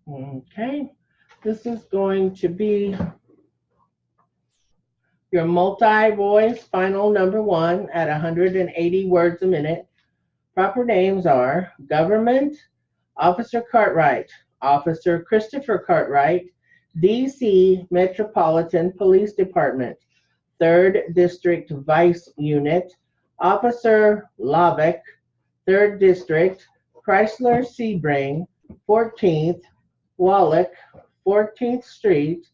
Okay, this is going to be your multi-voice final number one at 180 words a minute. Proper names are Government, Officer Cartwright, Officer Christopher Cartwright, DC Metropolitan Police Department, 3rd District Vice Unit, Officer Lovick, 3rd District, Chrysler Sebring, 14th, Wallach, 14th Street,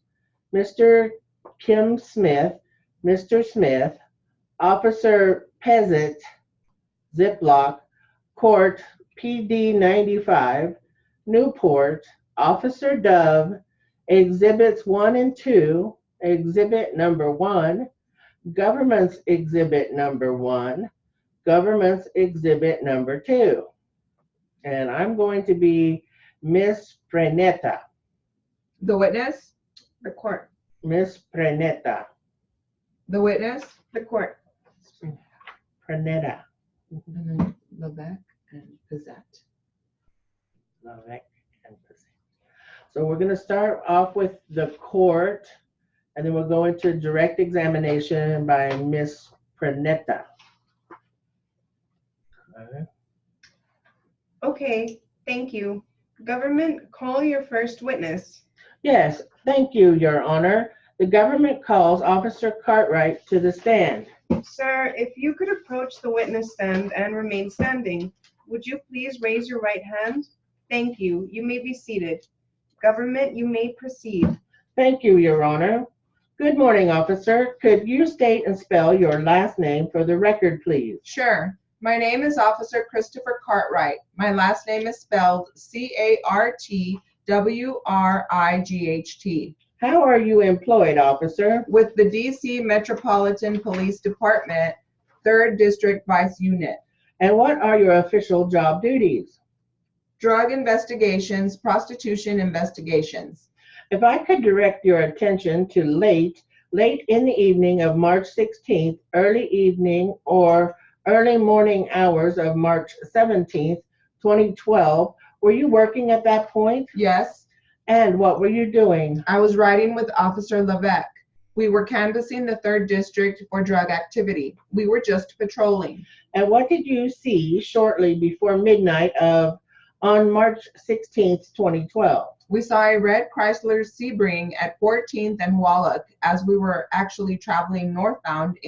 Mr. Kim Smith, Mr. Smith, Officer Peasant, Ziploc, Court, PD 95, Newport, Officer Dove, Exhibits 1 and 2, Exhibit number 1, Government's Exhibit number 1, Government's Exhibit number 2. And I'm going to be Miss Prenetta. The witness, The court. Miss Prenetta. the witness, The court. Prenetta. and then Levesque and Pizette. Lovek and Pazette. So we're going to start off with the court, and then we'll go into direct examination by Miss Prenetta. Okay. Okay, thank you. Government, call your first witness. Yes, thank you, Your Honor. The government calls Officer Cartwright to the stand. Sir, if you could approach the witness stand and remain standing, would you please raise your right hand? Thank you. You may be seated. Government, you may proceed. Thank you, Your Honor. Good morning, officer. Could you state and spell your last name for the record, please? Sure. My name is Officer Christopher Cartwright. My last name is spelled Cartwright. How are you employed, officer? With the DC Metropolitan Police Department, 3rd District Vice Unit. And what are your official job duties? Drug investigations, prostitution investigations. If I could direct your attention to late in the evening of March 16th, early evening or early morning hours of March 17th, 2012, were you working at that point? Yes, And what were you doing? I was riding with Officer Levesque. We were canvassing the 3rd District for drug activity. We were just patrolling. And what did you see shortly before midnight on March 16th, 2012? We saw a red Chrysler Sebring at 14th and Wallach as we were actually traveling northbound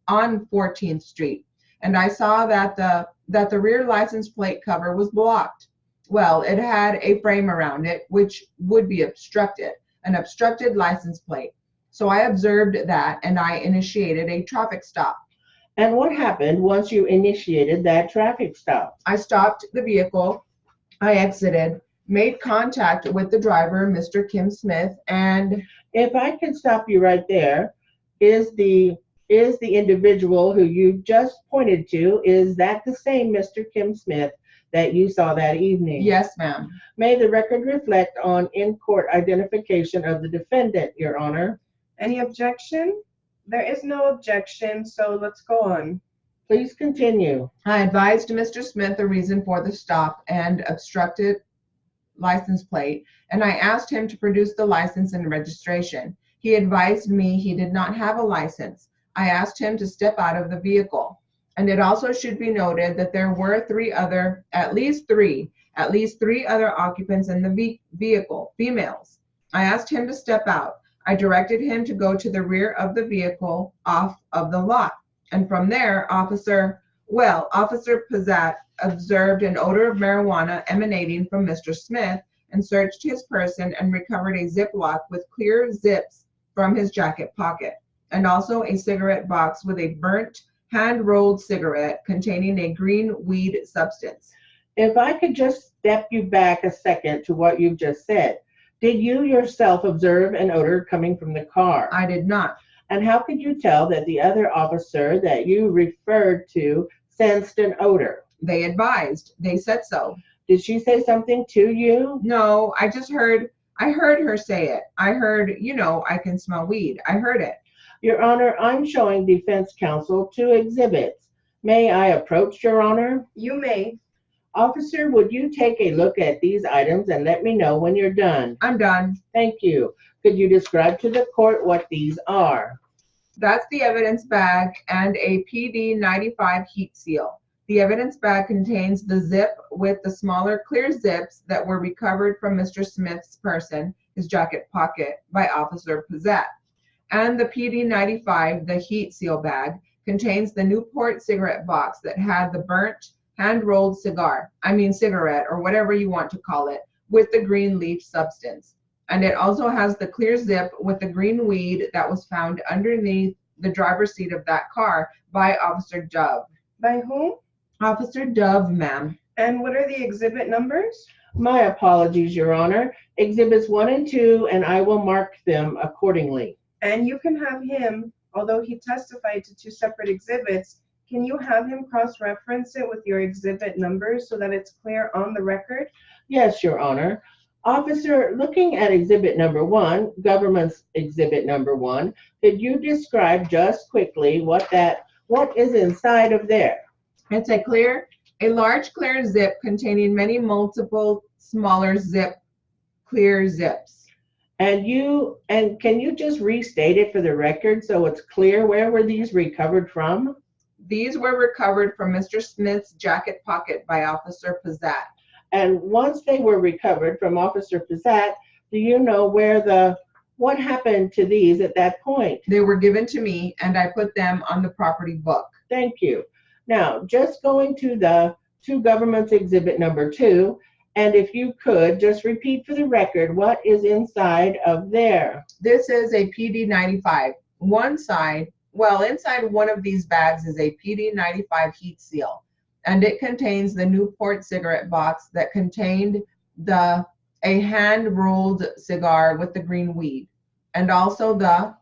on 14th Street. And I saw that the rear license plate cover was blocked. Well, it had a frame around it, which would be obstructed, an obstructed license plate. So I observed that and I initiated a traffic stop. And what happened once you initiated that traffic stop? I stopped the vehicle, I exited, made contact with the driver, Mr. Kim Smith, and If I could stop you right there, is the individual who you just pointed to, is that the same Mr. Kim Smith that you saw that evening? yes, ma'am. May the record reflect on in-court identification of the defendant, Your Honor. Any objection? There is no objection, so let's go on. Please continue. I advised Mr. Smith the reason for the stop and obstructed license plate, and I asked him to produce the license and registration. He advised me he did not have a license. I asked him to step out of the vehicle. And it also should be noted that there were at least three other occupants in the vehicle, females. I asked him to step out. I directed him to go to the rear of the vehicle off of the lot. And from there, Officer Pizette observed an odor of marijuana emanating from Mr. Smith and searched his person and recovered a Ziploc with clear zips from his jacket pocket, and also a cigarette box with a burnt hand-rolled cigarette containing a green weed substance. If I could just step you back a second to what you've just said. Did you yourself observe an odor coming from the car? I did not. And how could you tell that the other officer that you referred to sensed an odor? They advised. They said so. Did she say something to you? No, I heard her say it. I heard, I can smell weed. I heard it. Your Honor, I'm showing defense counsel 2 exhibits. May I approach, Your Honor? You may. Officer, would you take a look at these items and let me know when you're done? I'm done. Thank you. Could you describe to the court what these are? That's the evidence bag and a PD 95 heat seal. The evidence bag contains the zip with the smaller clear zips that were recovered from Mr. Smith's person, his jacket pocket, by Officer Pizzat. And the PD 95, the heat seal bag, contains the Newport cigarette box that had the burnt hand-rolled cigarette, or whatever you want to call it, with the green leaf substance. And it also has the clear zip with the green weed that was found underneath the driver's seat of that car by Officer Dove. By whom? Officer Dove, ma'am. And what are the exhibit numbers? My apologies, Your Honor. Exhibits 1 and 2, and I will mark them accordingly. And you can have him, although he testified to 2 separate exhibits, can you have him cross-reference it with your exhibit numbers so that it's clear on the record? Yes, Your Honor. Officer, looking at exhibit number 1, government's exhibit number 1, could you describe just quickly what is inside of there? It's a large clear zip containing many multiple smaller clear zips. And can you just restate it for the record so it's clear? Where were these recovered from? These were recovered from Mr. Smith's jacket pocket by Officer Pizzat. And once they were recovered from Officer Pizzat, do you know what happened to these at that point? They were given to me and I put them on the property book. Thank you. Now, just going to government's exhibit number 2, and if you could just repeat for the record what is inside of there. This is a PD 95. Inside one of these bags is a PD 95 heat seal, and it contains the Newport cigarette box that contained a hand-rolled cigar with the green weed, and also the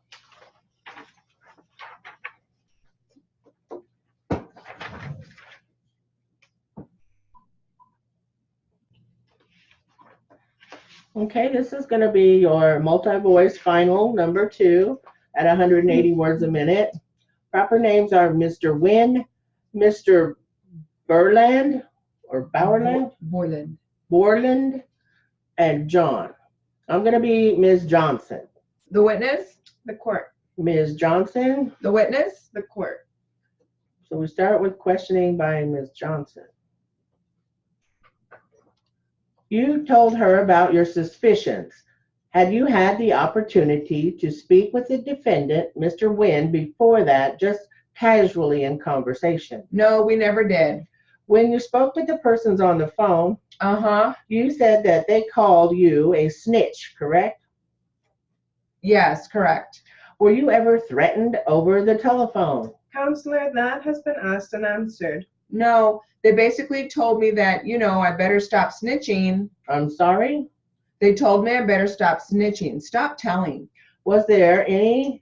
Okay, this is going to be your multi-voice final number 2 at 180 words a minute. Proper names are Mr. Wynn, Mr. Borland, and John. I'm going to be Ms. Johnson. The witness, The court. Ms. Johnson. the witness. The court. So we start with questioning by Ms. Johnson. You told her about your suspicions. Had you had the opportunity to speak with the defendant, Mr. Wynn, before that, just casually in conversation? No, we never did. When you spoke with the persons on the phone, you said that they called you a snitch, correct? Yes, correct. Were you ever threatened over the telephone? Counselor, that has been asked and answered. No, they basically told me that, I better stop snitching. I'm sorry? They told me I better stop snitching. Stop telling. Was there any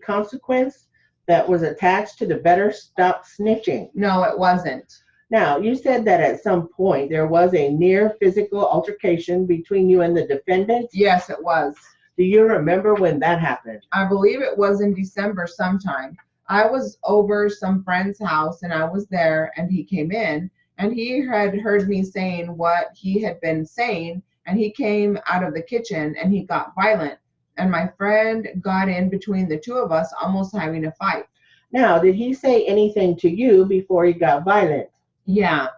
consequence that was attached to the better stop snitching? No, it wasn't. Now, you said that at some point there was a near physical altercation between you and the defendant. Yes, it was. Do you remember when that happened? I believe it was in December sometime. I was over some friend's house and I was there and he came in and he had heard me saying what he had been saying and he came out of the kitchen and he got violent and my friend got in between the two of us, almost having a fight. Now, did he say anything to you before he got violent? Yeah,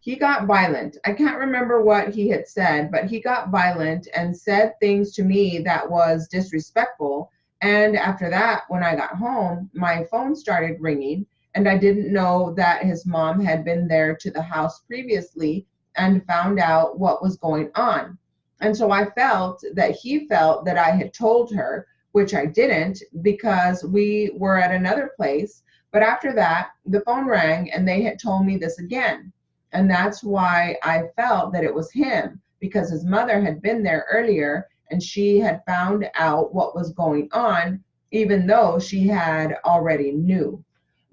he got violent. I can't remember what he had said, but he got violent and said things to me that was disrespectful. And after that, when I got home, my phone started ringing and I didn't know that his mom had been there to the house previously and found out what was going on. And so I felt that he felt that I had told her, which I didn't because we were at another place. But after that, the phone rang and they had told me this again. And that's why I felt that it was him, because his mother had been there earlier and she had found out what was going on, even though she had already knew.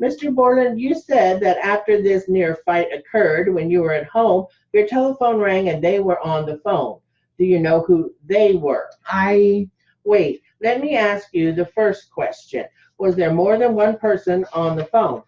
Mr. Borland, you said that after this near fight occurred, when you were at home, your telephone rang and they were on the phone. Do you know who they were? Wait, let me ask you the first question. Was there more than one person on the phone?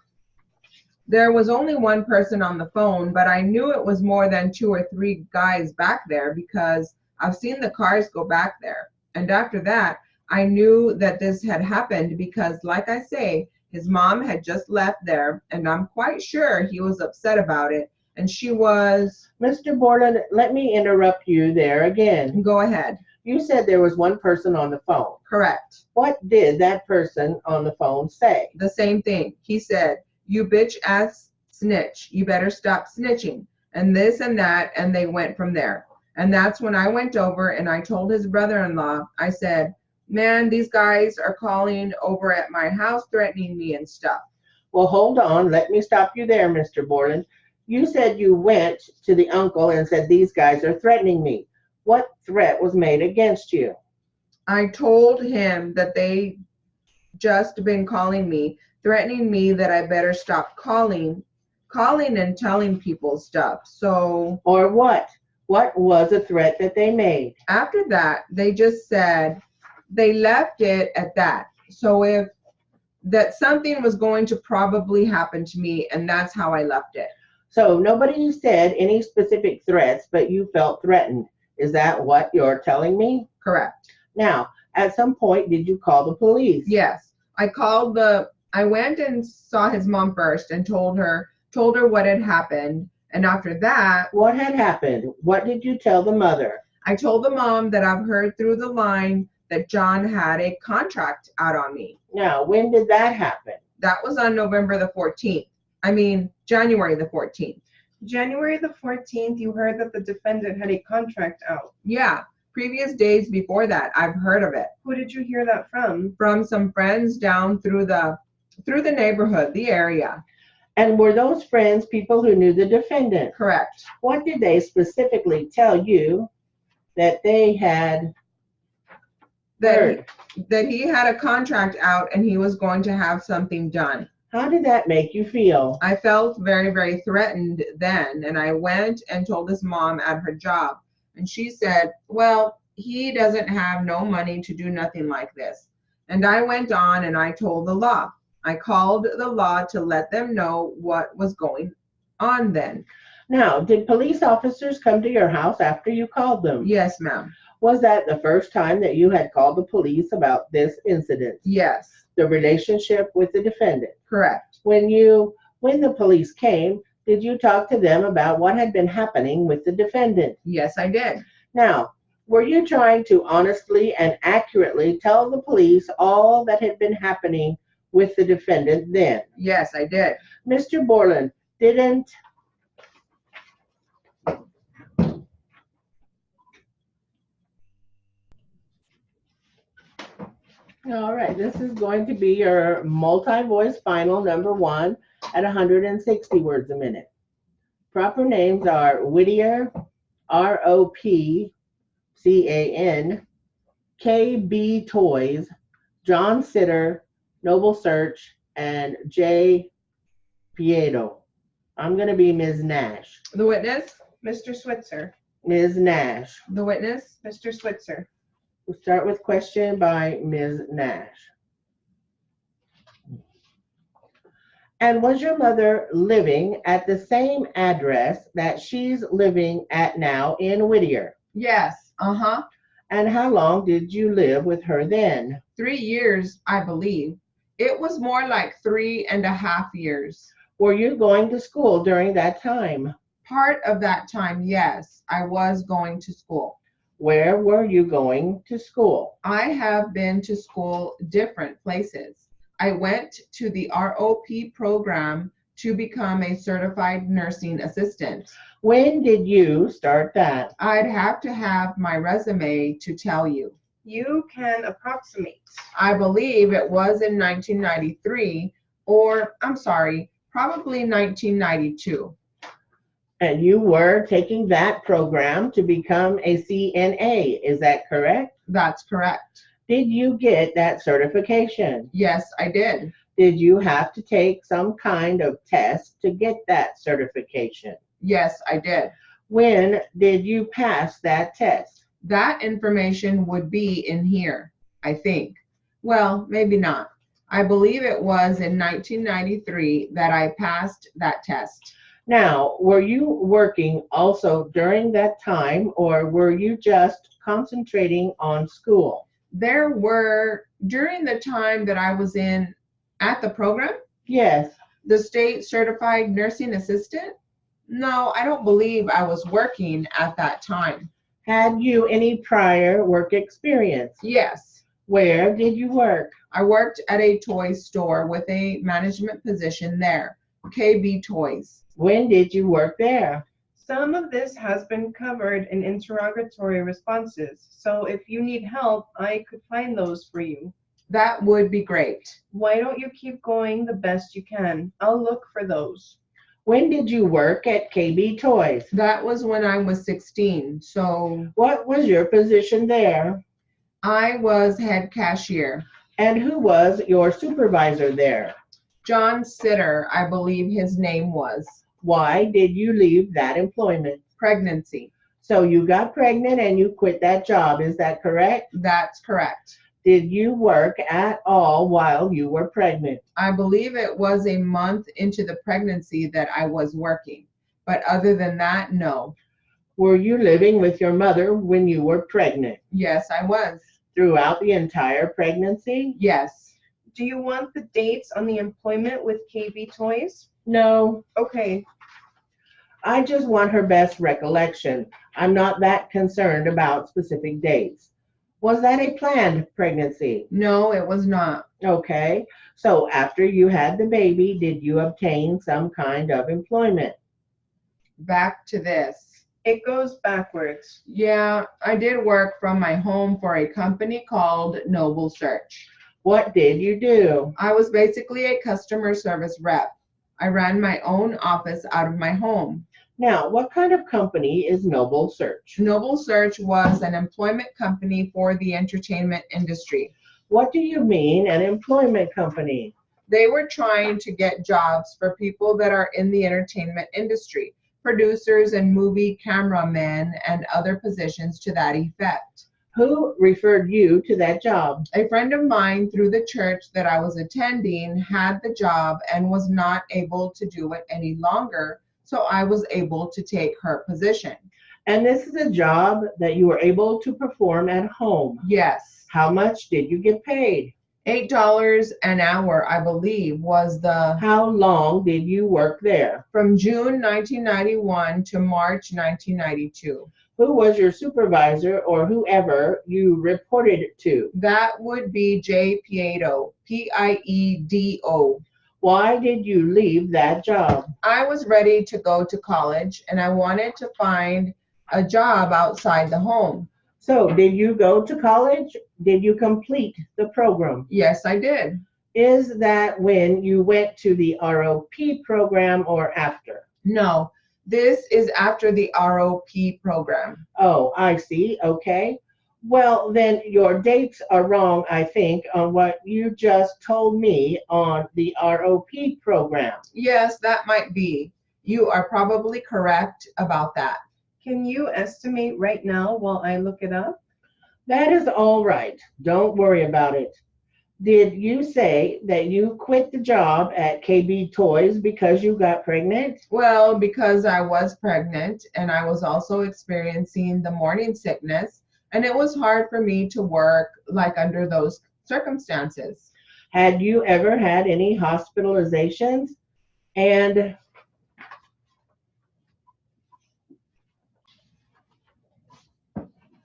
There was only one person on the phone, but I knew it was more than 2 or 3 guys back there because I've seen the cars go back there. And after that, I knew that this had happened because, like I say, his mom had just left there, and I'm quite sure he was upset about it. And she was, Mr. Borland, let me interrupt you there again. go ahead. You said there was one person on the phone. Correct. What did that person on the phone say? The same thing. He said, "You bitch ass snitch. You better stop snitching." And this and that, and they went from there. And that's when I went over and I told his brother-in-law, I said, "Man, these guys are calling over at my house threatening me and stuff." Well, hold on. Let me stop you there, Mr. Borland. You said you went to the uncle and said, these guys are threatening me. What threat was made against you? I told him that they just been calling me, threatening me that I better stop calling and telling people stuff. So Or what? What was a threat that they made? after that, they just said, they left it at that. So if that something was going to probably happen to me, and that's how I left it. So nobody said any specific threats, but you felt threatened. Is that what you're telling me? Correct. Now, at some point, did you call the police? Yes. I went and saw his mom first and told her what had happened. And after that, What had happened? What did you tell the mother? I told the mom that I've heard through the line that John had a contract out on me. Now, when did that happen? That was on November the 14th. I mean, January the 14th. January the 14th, you heard that the defendant had a contract out. Yeah. Previous days before that, I've heard of it Who did you hear that from? from some friends down through the neighborhood, the area. And were those friends people who knew the defendant? Correct. What did they specifically tell you that they had heard? That he had a contract out and he was going to have something done. How did that make you feel? I felt very, very threatened then, and I went and told his mom at her job, and she said, well, he doesn't have no money to do nothing like this. And I went on and I told the law. I called the law to let them know what was going on then. Now, did police officers come to your house after you called them? Yes, ma'am. Was that the first time that you had called the police about this incident? Yes, The relationship with the defendant? correct. When the police came, did you talk to them about what had been happening with the defendant? Yes, I did. Now, were you trying to honestly and accurately tell the police all that had been happening with the defendant then? Yes, I did. Mr. Borland, didn't All right, this is going to be your multi-voice final number 1 at 160 words a minute. Proper names are Whittier, ROPCAN, KB Toys, John Sitter, Noble Search, and J. Pieto. I'm going to be Ms. Nash. The witness? Mr. Switzer. Ms. Nash. The witness? Mr. Switzer. We'll start with question by Ms. Nash. And was your mother living at the same address that she's living at now in Whittier? Yes. Uh-huh. And how long did you live with her then? 3 years, I believe. It was more like 3.5 years. Were you going to school during that time? Part of that time, yes, I was going to school. Where were you going to school? I have been to school different places. I went to the ROP program to become a certified nursing assistant. When did you start that? I'd have to have my resume to tell you. You can approximate. I believe it was in 1993, or I'm sorry, probably 1992. And you were taking that program to become a CNA, is that correct? That's correct. Did you get that certification? Yes, I did. Did you have to take some kind of test to get that certification? Yes, I did. When did you pass that test? That information would be in here, I think. Well, maybe not. I believe it was in 1993 that I passed that test. Now, were you working also during that time, or were you just concentrating on school? There were, during the time that I was at the program, Yes. the state certified nursing assistant. No, I don't believe I was working at that time. Had you any prior work experience? Yes, Where did you work? I worked at a toy store with a management position there, KB Toys. When did you work there? Some of this has been covered in interrogatory responses, so if you need help, I could find those for you. That would be great. Why don't you keep going the best you can? I'll look for those. When did you work at KB Toys? That was when I was 16, so What was your position there? I was head cashier. And who was your supervisor there? John Sitter, I believe his name was. Why did you leave that employment? Pregnancy. So you got pregnant and you quit that job, is that correct? That's correct. Did you work at all while you were pregnant? I believe it was a month into the pregnancy that I was working. But other than that, no. Were you living with your mother when you were pregnant? Yes, I was. Throughout the entire pregnancy? Yes. Do you want the dates on the employment with KB Toys? No, Okay, I just want her best recollection. I'm not that concerned about specific dates. Was that a planned pregnancy? No, it was not. Okay, so after you had the baby, did you obtain some kind of employment? Back to this. it goes backwards. Yeah, I did work from my home for a company called Noble Search. What did you do? I was basically a customer service rep. I ran my own office out of my home. Now, what kind of company is Noble Search? Noble Search was an employment company for the entertainment industry. What do you mean, an employment company? They were trying to get jobs for people that are in the entertainment industry, producers and movie cameramen and other positions to that effect. Who referred you to that job? A friend of mine through the church that I was attending had the job and was not able to do it any longer, so I was able to take her position. And this is a job that you were able to perform at home. Yes, How much did you get paid? $8 an hour, I believe, was the How long did you work there? from June 1991 to March 1992. Who was your supervisor or whoever you reported to? That would be Jay Piedo, Piedo. Why did you leave that job? I was ready to go to college and I wanted to find a job outside the home. So, did you go to college? Did you complete the program? Yes, I did. Is that when you went to the ROP program or after? No, this is after the ROP program. Oh, I see. Okay. Well, then your dates are wrong, I think, on what you just told me on the ROP program. Yes, that might be. You are probably correct about that. Can you estimate right now while I look it up? That is all right. Don't worry about it. Did you say that you quit the job at KB Toys because you got pregnant? Well, because I was pregnant and I was also experiencing the morning sickness, and it was hard for me to work like under those circumstances. Had you ever had any hospitalizations? And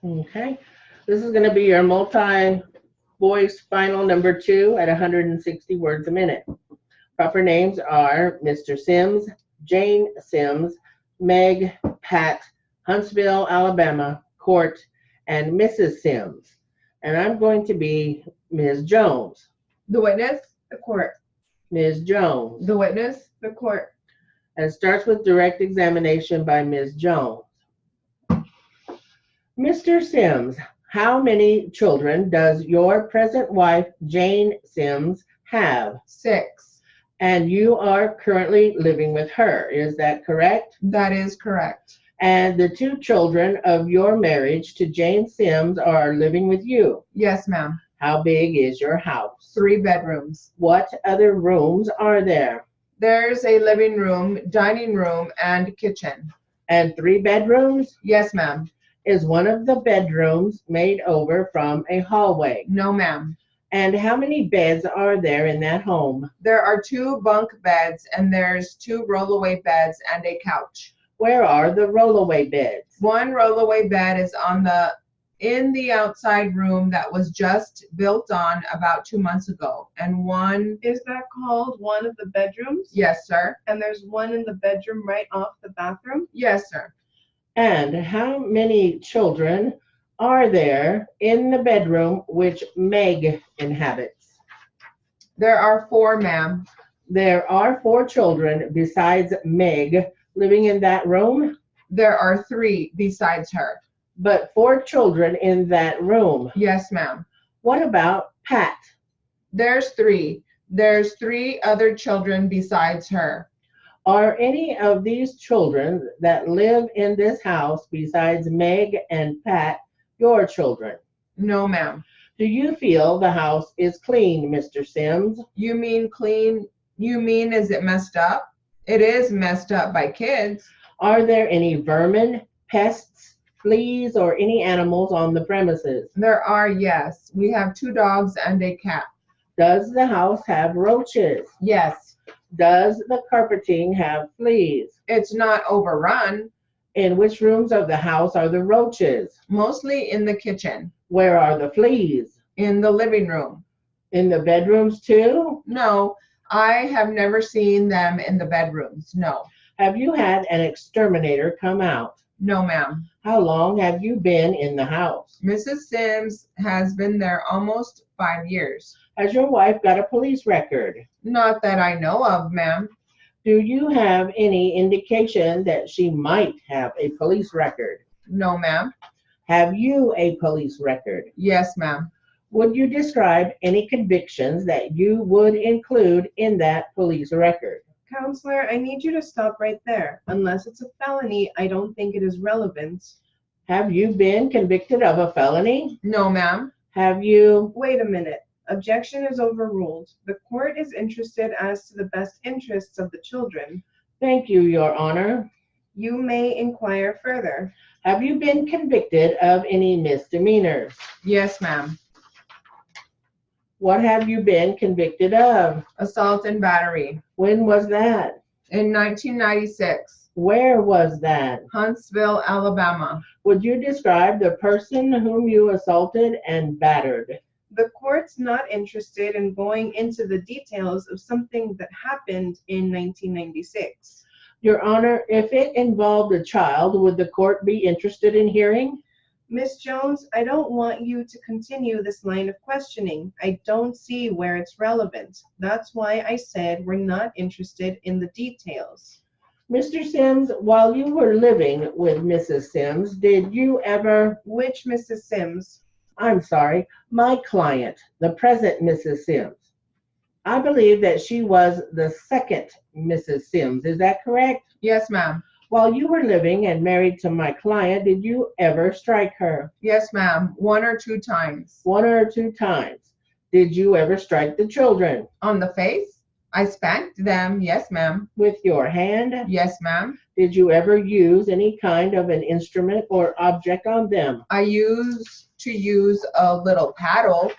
okay, this is going to be your multi-voice final number 2 at 160 words a minute. Proper names are Mr. Sims, Jane Sims, Meg, Pat, Huntsville, Alabama, Court, and Mrs. Sims. And I'm going to be Ms. Jones. The witness, The court. Ms. Jones. the witness, The court. And it starts with direct examination by Ms. Jones. Mr. Sims, how many children does your present wife, Jane Sims, have? 6. And you are currently living with her, is that correct? That is correct. And the 2 children of your marriage to Jane Sims are living with you. Yes, ma'am. How big is your house? 3 bedrooms. What other rooms are there? There's a living room, dining room, and kitchen. And 3 bedrooms? Yes, ma'am. Is one of the bedrooms made over from a hallway? No, ma'am. And how many beds are there in that home? There are 2 bunk beds, and there's 2 rollaway beds and a couch. Where are the rollaway beds? 1 rollaway bed is in the outside room that was just built on about 2 months ago. And one, Is that called one of the bedrooms? yes, sir. And there's one in the bedroom right off the bathroom? Yes, sir. And how many children are there in the bedroom which Meg inhabits? There are 4, ma'am. There are 4 children besides Meg living in that room, There are 3 besides her. but 4 children in that room. Yes, ma'am. What about Pat? There's 3. There's 3 other children besides her. Are any of these children that live in this house besides Meg and Pat your children? No, ma'am. Do you feel the house is clean, Mr. Sims? You mean clean? You mean is it messed up? It is messed up by kids. Are there any vermin, pests, fleas, or any animals on the premises? There are, yes. We have 2 dogs and a cat. Does the house have roaches? Yes. Does the carpeting have fleas? It's not overrun. In which rooms of the house are the roaches? Mostly in the kitchen. Where are the fleas? In the living room. In the bedrooms too? No, I have never seen them in the bedrooms. No. Have you had an exterminator come out? No, ma'am. How long have you been in the house? Mrs. Sims has been there almost 5 years. Has your wife got a police record? Not that I know of, ma'am. Do you have any indication that she might have a police record? No, ma'am. Have you a police record? Yes, ma'am. Would you describe any convictions that you would include in that police record? Counselor, I need you to stop right there. Unless it's a felony, I don't think it is relevant. Have you been convicted of a felony? No, ma'am. Have you? Wait a minute. Objection is overruled. The court is interested as to the best interests of the children. Thank you, Your Honor. You may inquire further. Have you been convicted of any misdemeanors? Yes, ma'am. What have you been convicted of? Assault and battery. When was that? In 1996, Where was that? Huntsville, Alabama. Would you describe the person whom you assaulted and battered? The court's not interested in going into the details of something that happened in 1996. Your Honor, if it involved a child, would the court be interested in hearing? Miss Jones, I don't want you to continue this line of questioning. I don't see where it's relevant. That's why I said we're not interested in the details. Mr. Sims, while you were living with Mrs. Sims, did you ever, Which Mrs. Sims? I'm sorry, my client, the present Mrs. Sims? I believe that she was the second Mrs. Sims. Is that correct? Yes, ma'am. While you were living and married to my client, did you ever strike her? Yes, ma'am. 1 or 2 times. 1 or 2 times. Did you ever strike the children? On the face? I spanked them. Yes, ma'am. With your hand? Yes, ma'am. Did you ever use any kind of an instrument or object on them? I used to use a little paddle.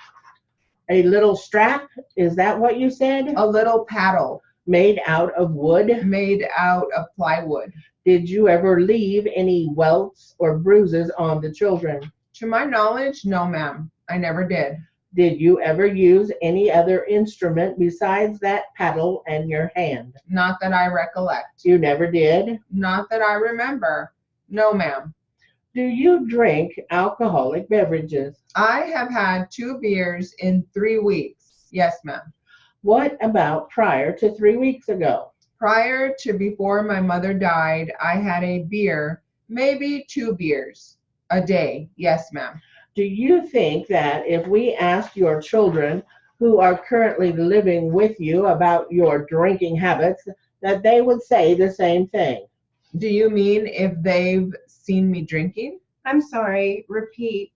A little strap? Is that what you said? A little paddle Made out of wood? made out of plywood. Did you ever leave any welts or bruises on the children? To my knowledge, no, ma'am. I never did. Did you ever use any other instrument besides that paddle and your hand? Not that I recollect. You never did? Not that I remember. No, ma'am. Do you drink alcoholic beverages? I have had 2 beers in 3 weeks. Yes, ma'am. What about prior to 3 weeks ago? Prior to before my mother died, I had a beer, maybe 2 beers a day. Yes, ma'am. Do you think that if we asked your children who are currently living with you about your drinking habits, that they would say the same thing? Do you mean if they've seen me drinking? I'm sorry, repeat.